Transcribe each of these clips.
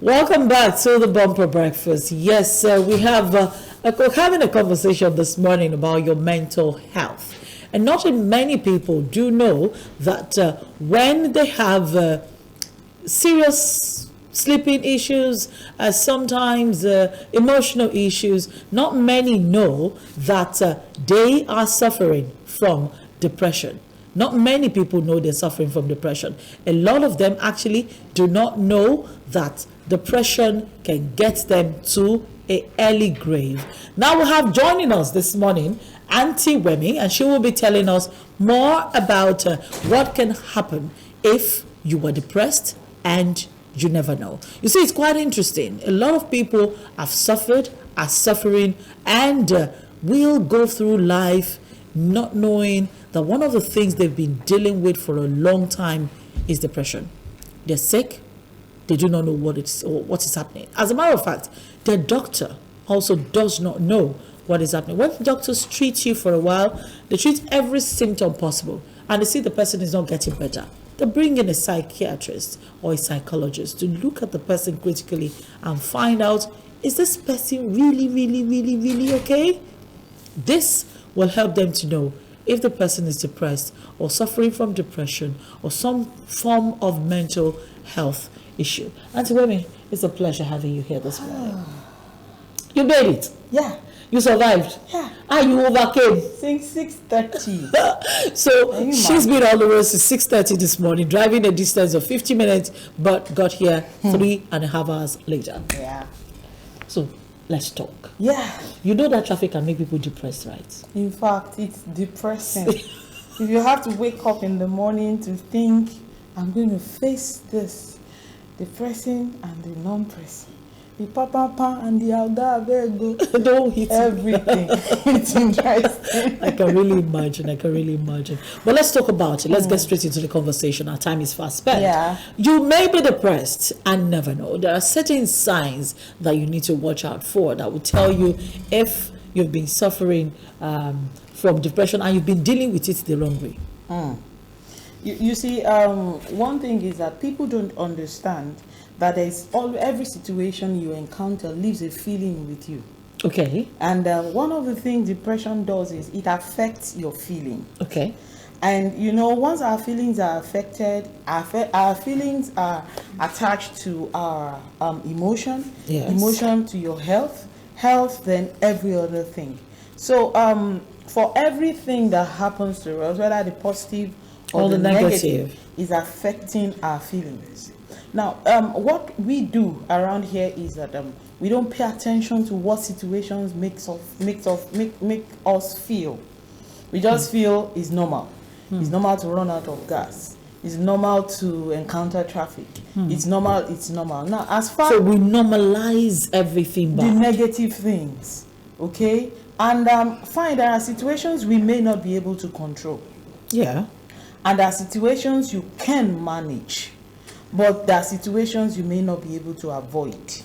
Welcome back to the Bumper Breakfast. Yes, we have having a conversation this morning about your mental health. And not many people do know that when they have serious sleeping issues, sometimes emotional issues, not many know that they are suffering from depression. Not many people know they're suffering from depression. A lot of them actually do not know that depression can get them to an early grave. Now we have joining us this morning Auntie Wemi, and she will be telling us more about what can happen if you were depressed and you never know. You see, it's quite interesting. A lot of people have suffered, are suffering, and will go through life not knowing that one of the things they've been dealing with for a long time is depression. They're sick. They do not know what is happening. As a matter of fact, their doctor also does not know what is happening. When doctors treat you for a while, they treat every symptom possible, and they see the person is not getting better. They bring in a psychiatrist or a psychologist to look at the person critically and find out, is this person really okay? This will help them to know if the person is depressed or suffering from depression or some form of mental health issue. Auntie Wemi, it's a pleasure having you here this morning. You made it. Yeah. You survived. Yeah. And you overcame. Since 6:30. So she's been all the way to 6:30 this morning, driving a distance of 50 minutes, but got here 3.5 hours later. Yeah. So let's talk. Yeah. You know that traffic can make people depressed, right? In fact, it's depressing. If you have to wake up in the morning to think, I'm going to face this, the pressing and the non-pressing, the papa and the alda go, Don't hit everything. It's interesting. I can really imagine. But let's talk about it. Let's get straight into the conversation. Our time is fast spent. Yeah. You may be depressed and never know. There are certain signs that you need to watch out for that will tell you if you've been suffering from depression and you've been dealing with it the wrong way. You see, one thing is that people don't understand that every situation you encounter leaves a feeling with you. Okay. And one of the things depression does is it affects your feeling. Okay. And once our feelings are affected, our feelings are attached to our emotion, Yes. emotion to your health, then every other thing. So for everything that happens to us, whether the positive or the negative, is affecting our feelings. Now, what we do around here is that we don't pay attention to what situations make us feel. We just feel it's normal. It's normal to run out of gas. It's normal to encounter traffic. It's normal. Now, as far So we normalize everything the back. negative things, okay? And fine, there are situations we may not be able to control. Yeah. And there are situations you can manage, but there are situations you may not be able to avoid.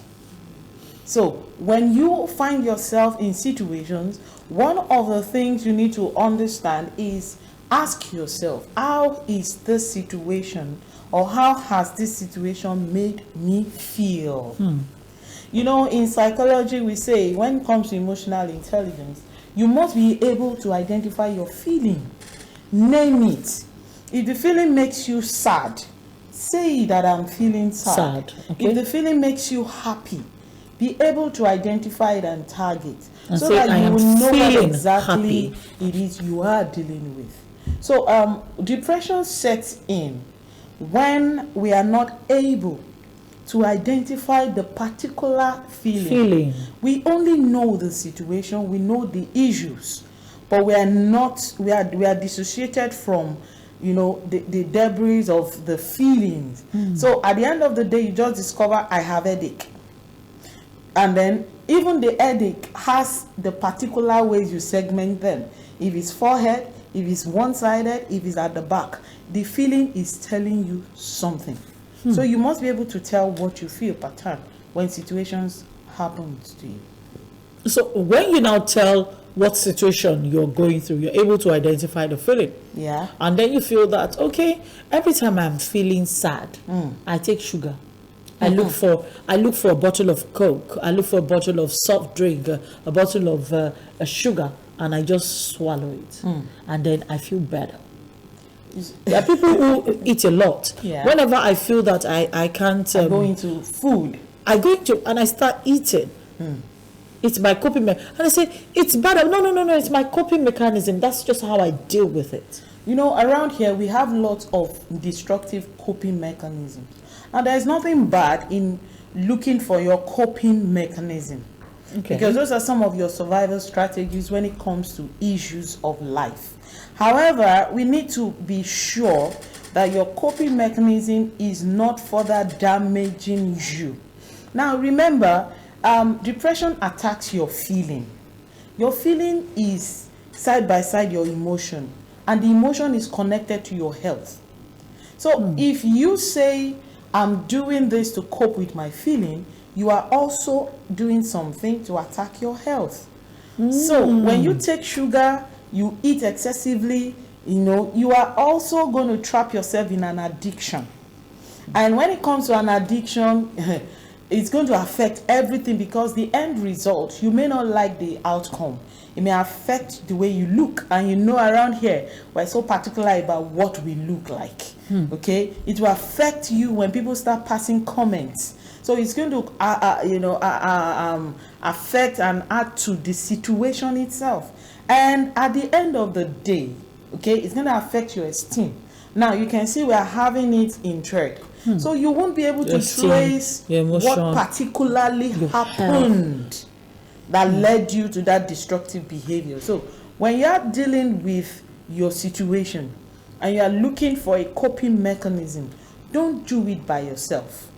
So when you find yourself in situations, one of the things you need to understand is ask yourself, how is this situation, or how has this situation made me feel? In psychology we say when it comes to emotional intelligence, you must be able to identify your feeling. Name it. If the feeling makes you sad, say that I'm feeling sad. Okay. If the feeling makes you happy, be able to identify it and tag it, And so say, that I you am will know what feeling exactly happy. it is you are dealing with. So depression sets in when we are not able to identify the particular feeling. We only know the situation, we know the issues, but we are dissociated from the debris of the feelings. So at the end of the day, you just discover I have headache, and then even the headache has the particular ways you segment them. If it's forehead, if it's one-sided, if it's at the back, the feeling is telling you something. So you must be able to tell what you feel per time when situations happen to you. So when you now tell what situation you're going through, you're able to identify the feeling. Yeah. And then you feel that, okay, every time I'm feeling sad, I take sugar. I look for a bottle of Coke, I look for a bottle of soft drink, a bottle of sugar, and I just swallow it, and then I feel better. There are people who eat a lot. Yeah. Whenever I feel that I can't go into food, I go into and I start eating. It's my coping mechanism. And I say, it's bad. No, it's my coping mechanism. That's just how I deal with it. You know, around here we have lots of destructive coping mechanisms. And there's nothing bad in looking for your coping mechanism. Okay. Because those are some of your survival strategies when it comes to issues of life. However, we need to be sure that your coping mechanism is not further damaging you. Now, remember, depression attacks your feeling. Your feeling is side by side your emotion, and the emotion is connected to your health. So if you say, I'm doing this to cope with my feeling, you are also doing something to attack your health. So when you take sugar, you eat excessively, you are also going to trap yourself in an addiction. And when it comes to an addiction, it's going to affect everything, because the end result, you may not like the outcome. It may affect the way you look. And around here, we're so particular about what we look like. Okay? It will affect you when people start passing comments. So it's going to, affect and add to the situation itself. And at the end of the day, okay, it's going to affect your esteem. Now, you can see we are having it in thread. So you won't be able to trace what particularly happened that led you to that destructive behavior. So when you are dealing with your situation and you are looking for a coping mechanism, don't do it by yourself,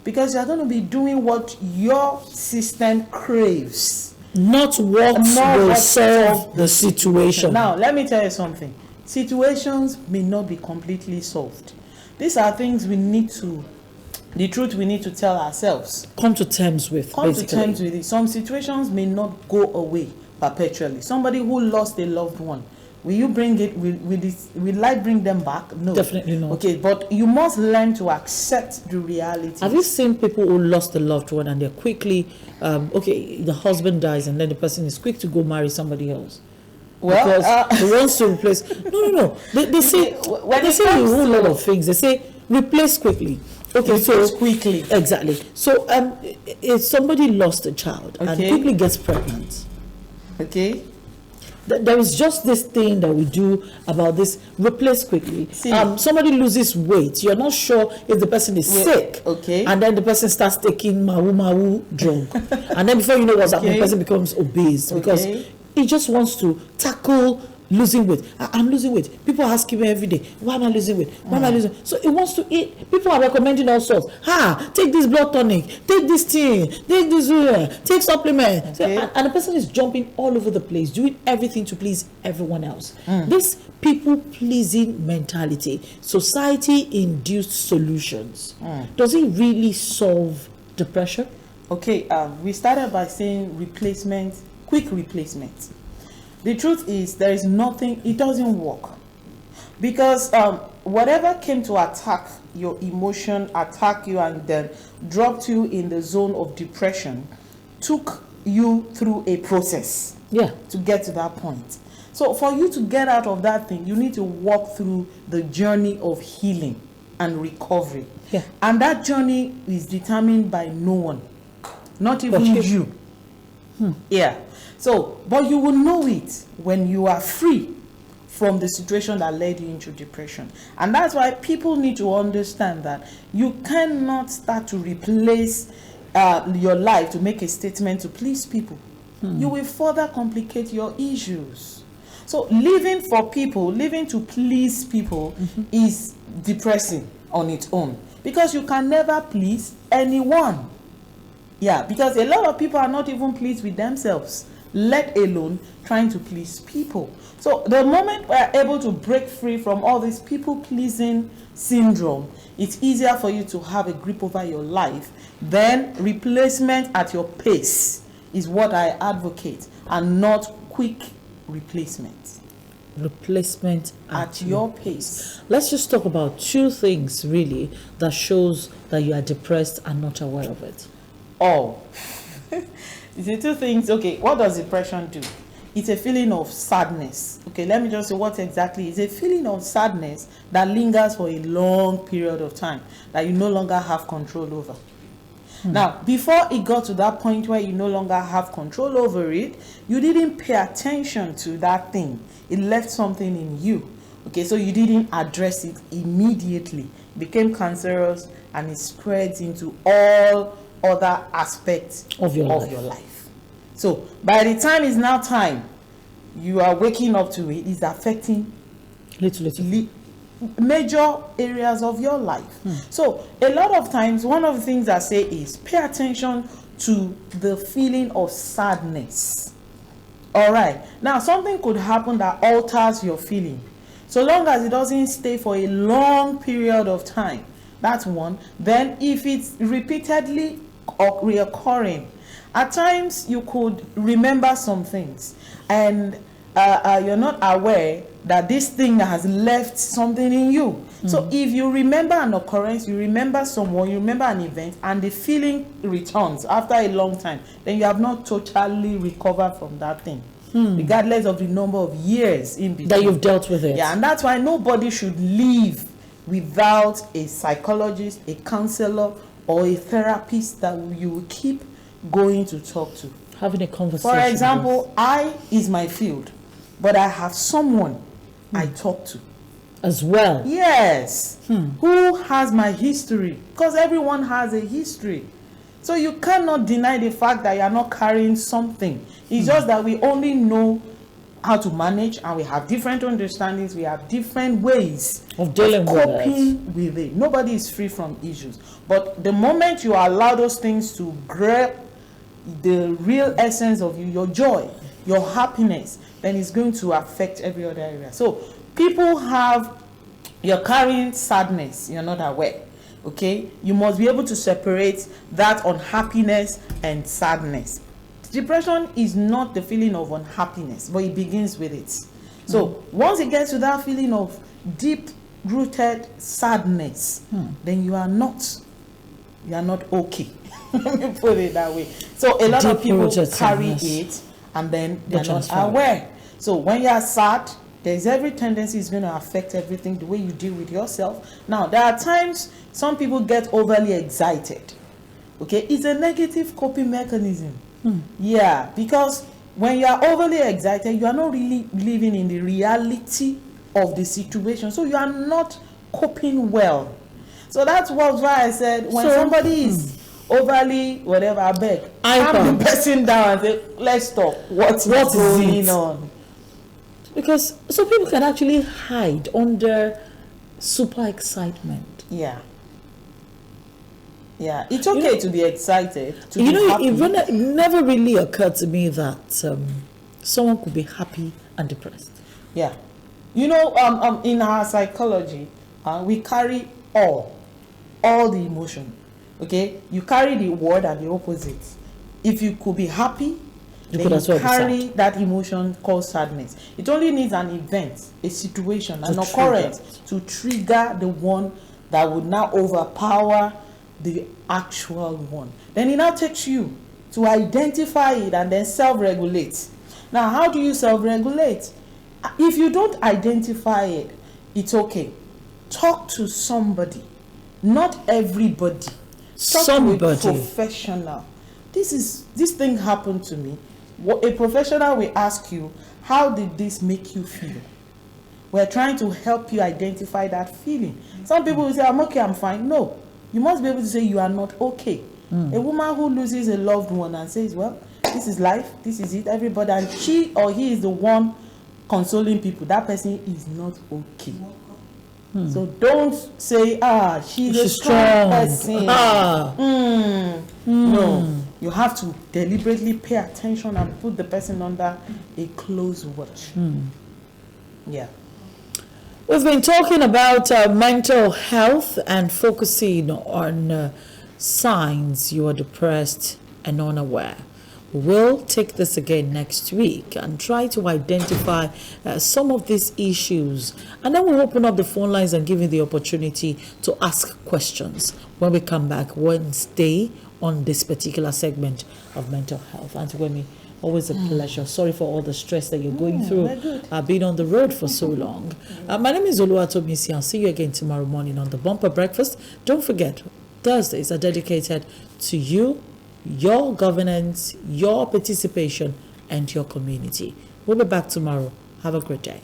because you are going to be doing what your system craves, not what will solve the situation. Now, let me tell you something. Situations may not be completely solved. These are things we need to tell ourselves. Come to terms with. To terms with it. Some situations may not go away perpetually. Somebody who lost a loved one, will you bring it? Will I bring them back? No. Definitely not. Okay, but you must learn to accept the reality. Have you seen people who lost a loved one and they're quickly, the husband dies and then the person is quick to go marry somebody else? Well, because he wants to replace. No. They say a whole lot of things. They say replace quickly. Okay, so quickly. Exactly. So if somebody lost a child and quickly gets pregnant, okay, there is just this thing that we do about this replace quickly. Somebody loses weight, you're not sure if the person is sick, and then the person starts taking mawu drug, and then before you know what's happening, the person becomes obese because he just wants to tackle losing weight. I'm losing weight. People ask me every day, why am I losing weight? Why am I losing? So he wants to eat. People are recommending all sorts. Take this blood tonic, take this thing, take this, take supplement. So, and the person is jumping all over the place, doing everything to please everyone else. This people-pleasing mentality, society-induced solutions, does it really solve depression? Okay, we started by saying replacement, quick replacement. The truth is, there is nothing, it doesn't work. Because whatever came to attack your emotion, attack you, and then dropped you in the zone of depression, took you through a process to get to that point. So for you to get out of that thing, you need to walk through the journey of healing and recovery. And that journey is determined by no one, not even you. So, but you will know it when you are free from the situation that led you into depression. And that's why people need to understand that you cannot start to replace your life to make a statement to please people. You will further complicate your issues. So living for people, living to please people is depressing on its own, because you can never please anyone. Because a lot of people are not even pleased with themselves, let alone trying to please people. So the moment we are able to break free from all this people-pleasing syndrome, it's easier for you to have a grip over your life. Then replacement at your pace is what I advocate, and not quick replacement. replacement at your pace. Let's just talk about two things really that shows that you are depressed and not aware of it. Oh, the two things. Okay, what does depression do? It's a feeling of sadness. Okay, let me just say what exactly is a feeling of sadness that lingers for a long period of time that you no longer have control over. Now, before it got to that point where you no longer have control over it, you didn't pay attention to that thing. It left something in you. Okay, so you didn't address it immediately. It became cancerous and it spreads into all other aspects of your life. So, by the time it's now time, you are waking up to it, it's affecting major areas of your life. So a lot of times, one of the things I say is pay attention to the feeling of sadness. All right, now something could happen that alters your feeling, so long as it doesn't stay for a long period of time. That's one. Then if it's repeatedly or reoccurring, at times you could remember some things and you're not aware that this thing has left something in you. So if you remember an occurrence, you remember someone, you remember an event, and the feeling returns after a long time, then you have not totally recovered from that thing, regardless of the number of years in between that you've dealt with it. Yeah, and that's why nobody should live without a psychologist, a counselor, or a therapist that you will keep going to talk to. Having a conversation. For example, I is my field, but I have someone I talk to as well. Yes. Who has my history? Because everyone has a history. So you cannot deny the fact that you are not carrying something. It's just that we only know how to manage, and we have different understandings, we have different ways of dealing coping with it. Nobody is free from issues. But the moment you allow those things to grab the real essence of you, your joy, your happiness, then it's going to affect every other area. So people you're carrying sadness, you're not aware. Okay, you must be able to separate that unhappiness and sadness. Depression is not the feeling of unhappiness, but it begins with it. So once it gets to that feeling of deep rooted sadness, then you are not okay. Let me put it that way. So a lot of people carry it and then they're not aware. So when you are sad, there's every tendency is going to affect everything, the way you deal with yourself. Now, there are times some people get overly excited. Okay, it's a negative coping mechanism. Yeah, because when you are overly excited, you are not really living in the reality of the situation. So you are not coping well. So that's why I said when somebody is overly whatever, I beg, calm the person down and say, let's stop. What's going on? Because some people can actually hide under super excitement. Yeah. Yeah, it's okay to be excited. To be happy. It never really occurred to me that someone could be happy and depressed. Yeah. In our psychology, we carry all the emotion. Okay, you carry the word and the opposite. If you could be happy, then you carry that emotion called sadness. It only needs an event, a situation, an occurrence to trigger the one that would now overpower the actual one. Then it now takes you to identify it and then self-regulate. Now, how do you self-regulate? If you don't identify it, it's okay. Talk to somebody, not everybody. Talk to a professional. This thing happened to me. A professional will ask you, how did this make you feel? We're trying to help you identify that feeling. Some people will say, I'm okay, I'm fine. No, you must be able to say you are not okay. A woman who loses a loved one and says, well, this is life, this is it, everybody, and she or he is the one consoling people, that person is not okay. So don't say, she's a strong person. No, you have to deliberately pay attention and put the person under a close watch. Yeah. We've been talking about mental health and focusing on signs you are depressed and unaware. We'll take this again next week and try to identify some of these issues. And then we'll open up the phone lines and give you the opportunity to ask questions when we come back Wednesday on this particular segment of mental health. Auntie Wemi, always a pleasure. Sorry for all the stress that you're going through. I've been on the road for so long. My name is Oluwatomisi. I'll see you again tomorrow morning on the Bumper Breakfast. Don't forget, Thursdays are dedicated to you, your governance, your participation, and your community. We'll be back tomorrow. Have a great day.